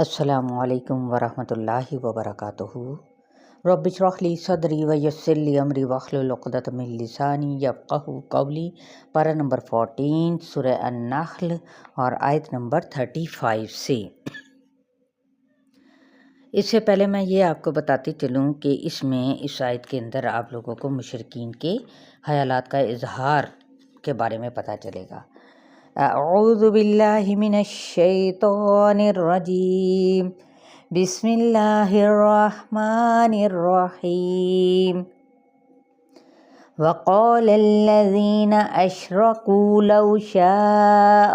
السلام علیکم ورحمۃ اللہ وبرکاتہ۔ رب اشرح لی صدری ویسر لی امری واحلل عقدۃ من لسانی یفقہوا قولی۔ پارہ نمبر 14 سورہ النحل اور آیت نمبر 35 سے۔ اس سے پہلے میں یہ آپ کو بتاتی چلوں کہ اس آیت کے اندر آپ لوگوں کو مشرکین کے خیالات کا اظہار کے بارے میں پتہ چلے گا۔ اعوذ باللہ من الشیطان الرجیم، بسم اللہ الرحمن الرحیم۔ وقال الذین اشرکوا لو شاء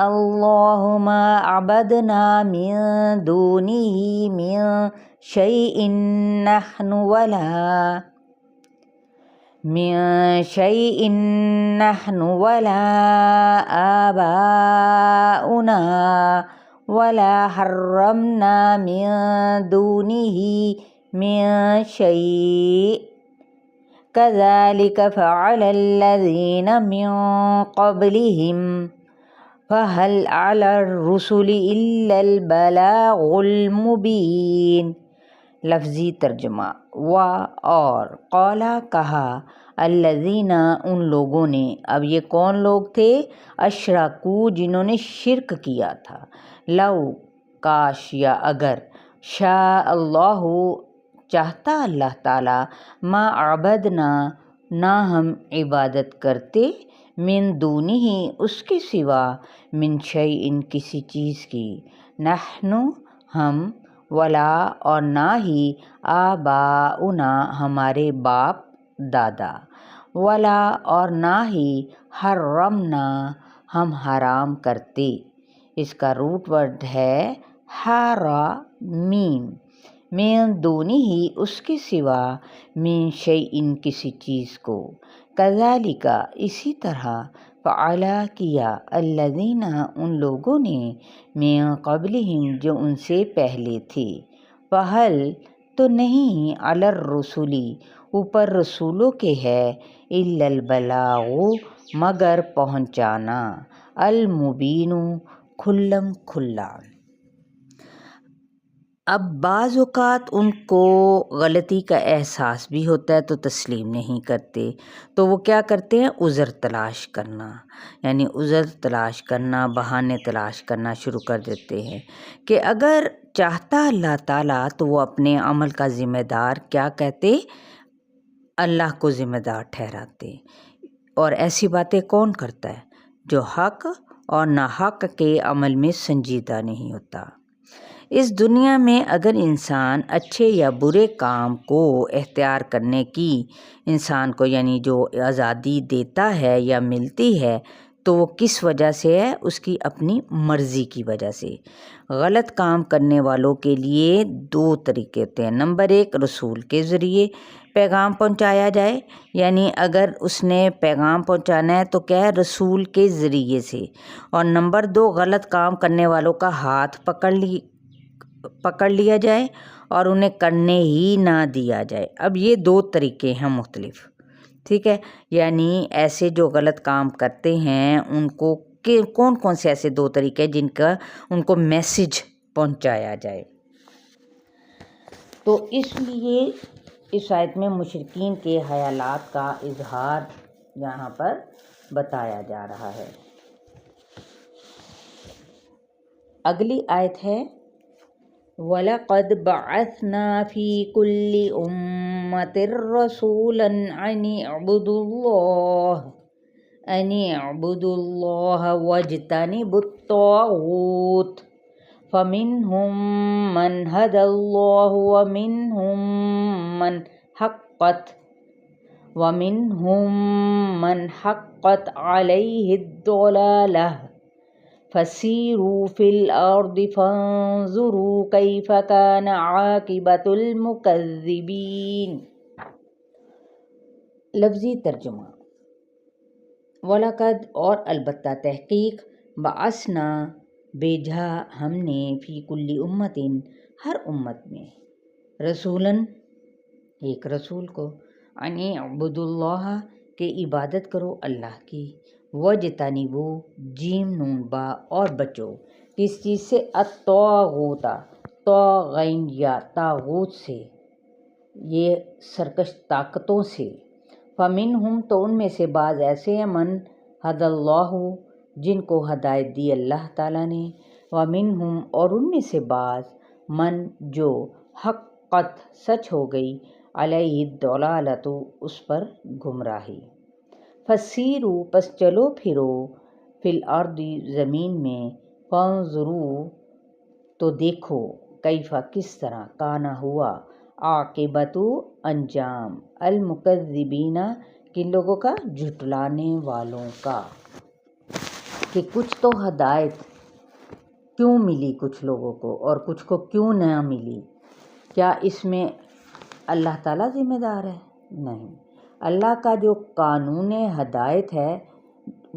اللہ ما عبدنا من دونہ من شیء نحن ولا آباؤنا ولا حرمنا من دونه من شيء كذلك فعل الذين من قبلهم فهل على الرسل إلا البلاغ المبين۔ لفظی ترجمہ۔ اور قالا کہا، الذین ان لوگوں نے، اب یہ کون لوگ تھے؟ اشرکو جنہوں نے شرک کیا تھا، لو کاش یا اگر، شاء اللہ چاہتا اللہ تعالی، ما عبدنا نہ ہم عبادت کرتے، من دونہ اس کے سوا، من شیء کسی چیز کی، نحن ہم، ولا اور نہ ہی، آباؤنا ہمارے باپ دادا، ولا اور نہ ہی، حرمنا ہم حرام کرتے۔ اس کا روٹ ورڈ ہے حرامین، من دونہ اس کے سوا، من شیء کسی چیز کو، کذالک اسی طرح، فعلا کیا، الذین ان لوگوں نے، من قبلہم جو ان سے پہلے تھے، فہل تو نہیں، علی الرسل اوپر رسولوں کے ہے، الا البلاغ مگر پہنچانا، المبین کھلم کھلا۔ اب بعض اوقات ان کو غلطی کا احساس بھی ہوتا ہے تو تسلیم نہیں کرتے، تو وہ کیا کرتے ہیں؟ عذر تلاش کرنا، یعنی عذر تلاش کرنا، بہانے تلاش کرنا شروع کر دیتے ہیں کہ اگر چاہتا اللہ تعالیٰ تو وہ اپنے عمل کا ذمہ دار کیا کہتے؟ اللہ کو ذمہ دار ٹھہراتے۔ اور ایسی باتیں کون کرتا ہے؟ جو حق اور ناحق کے عمل میں سنجیدہ نہیں ہوتا۔ اس دنیا میں اگر انسان اچھے یا برے کام کو اختیار کرنے کی انسان کو یعنی جو آزادی دیتا ہے یا ملتی ہے تو وہ کس وجہ سے ہے؟ اس کی اپنی مرضی کی وجہ سے۔ غلط کام کرنے والوں کے لیے دو طریقے ہوتے ہیں۔ نمبر ایک، رسول کے ذریعے پیغام پہنچایا جائے، یعنی اگر اس نے پیغام پہنچانا ہے تو کیا ہے؟ رسول کے ذریعے سے۔ اور نمبر دو، غلط کام کرنے والوں کا ہاتھ پکڑ لیا جائے اور انہیں کرنے ہی نہ دیا جائے۔ اب یہ دو طریقے ہیں مختلف، ٹھیک ہے؟ یعنی ایسے جو غلط کام کرتے ہیں ان کو کون کون سے ایسے دو طریقے جن کا ان کو میسج پہنچایا جائے۔ تو اس لیے اس آیت میں مشرکین کے خیالات کا اظہار یہاں پر بتایا جا رہا ہے۔ اگلی آیت ہے وَلَقَدْ بَعَثْنَا فِي كُلِّ أُمَّةٍ رَسُولًا أَنِ اعْبُدُوا اللَّهَ وَاجْتَنِبُوا الطَّاغُوتَ فَمِنْهُمْ مَنْ هَدَى اللَّهُ وَمِنْهُمْ مَنْ حَقَّتْ عَلَيْهِ الضَّلَالَةُ فَسِيرُوا فِي الْأَرْضِ فَانظُرُوا كَيْفَ كَانَ عَاقِبَةُ الْمُكَذِّبِينَ۔ لفظی ترجمہ۔ وَلَقَدْ اور البتہ تحقیق، بَعَثْنَا بھیجا ہم نے، فی کل امت ہر امت میں، رسولاً ایک رسول کو، ان اعبدوا اللہ کہ عبادت کرو اللہ کی، وجتنبو جیم نون با اور بچو کس چیز سے الطاغوتا طاغین یا طاغوت سے یہ سرکش طاقتوں سے فمنہم تو ان میں سے بعض ایسے ہیں من ہدی اللہ جن کو ہدایت دی اللہ تعالیٰ نے ومنہم اور ان میں سے بعض من جو حقت سچ ہو گئی علیہ الضلالۃ اس پر گمراہی فسیرو پس چلو پھرو فی الارض زمین میں فانظرو تو دیکھو کیفا کس طرح کانا ہوا عاقبت انجام المکذبین کن لوگوں کا جھٹلانے والوں کا کہ کچھ تو ہدایت کیوں ملی کچھ لوگوں کو اور کچھ کو کیوں نہ ملی. کیا اس میں اللہ تعالیٰ ذمہ دار ہے؟ نہیں. اللہ کا جو قانون ہدایت ہے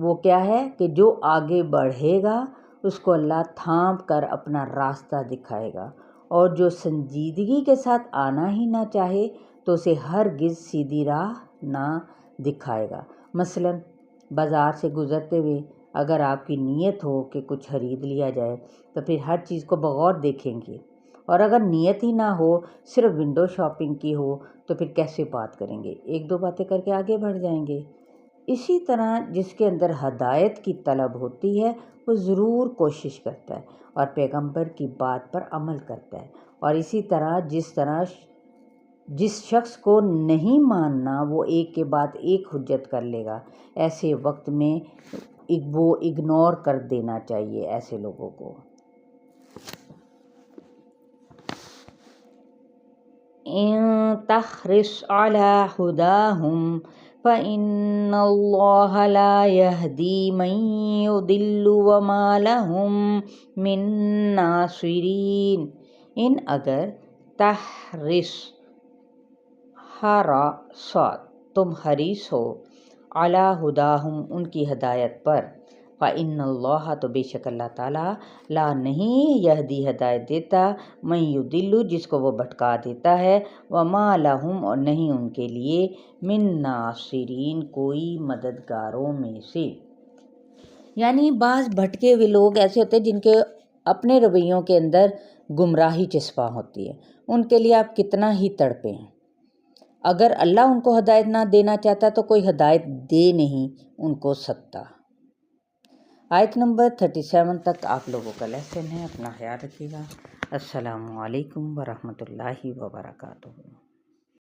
وہ کیا ہے کہ جو آگے بڑھے گا اس کو اللہ تھام کر اپنا راستہ دکھائے گا اور جو سنجیدگی کے ساتھ آنا ہی نہ چاہے تو اسے ہرگز سیدھی راہ نہ دکھائے گا. مثلاً بازار سے گزرتے ہوئے اگر آپ کی نیت ہو کہ کچھ خرید لیا جائے تو پھر ہر چیز کو بغور دیکھیں گے، اور اگر نیت ہی نہ ہو صرف ونڈو شاپنگ کی ہو تو پھر کیسے بات کریں گے؟ ایک دو باتیں کر کے آگے بڑھ جائیں گے. اسی طرح جس کے اندر ہدایت کی طلب ہوتی ہے وہ ضرور کوشش کرتا ہے اور پیغمبر کی بات پر عمل کرتا ہے، اور اسی طرح جس شخص کو نہیں ماننا وہ ایک کے بعد ایک حجت کر لے گا. ایسے وقت میں وہ اگنور کر دینا چاہیے ایسے لوگوں کو. ان تحرص على هداهم فإن الله لا يهدي من يضل وما لهم من ناصرین. ان اگر تحرص حراسات تم حریص ہو علی ہداہم ان کی ہدایت پر فإن اللہ تو بے شک اللہ تعالیٰ لا نہیں یہدی ہدایت دیتا من یضل جس کو وہ بھٹکا دیتا ہے وما لہم اور نہیں ان کے لیے من ناصرین کوئی مددگاروں میں سے. یعنی بعض بھٹکے ہوئے لوگ ایسے ہوتے ہیں جن کے اپنے رویوں کے اندر گمراہی چسپاں ہوتی ہے، ان کے لیے آپ کتنا ہی تڑپیں. اگر اللہ ان کو ہدایت نہ دینا چاہتا تو کوئی ہدایت دے نہیں ان کو سکتا. آیت نمبر 37 تک آپ لوگوں کا لیسن ہے. اپنا خیال رکھیے گا. السلام علیکم ورحمۃ اللہ وبرکاتہ.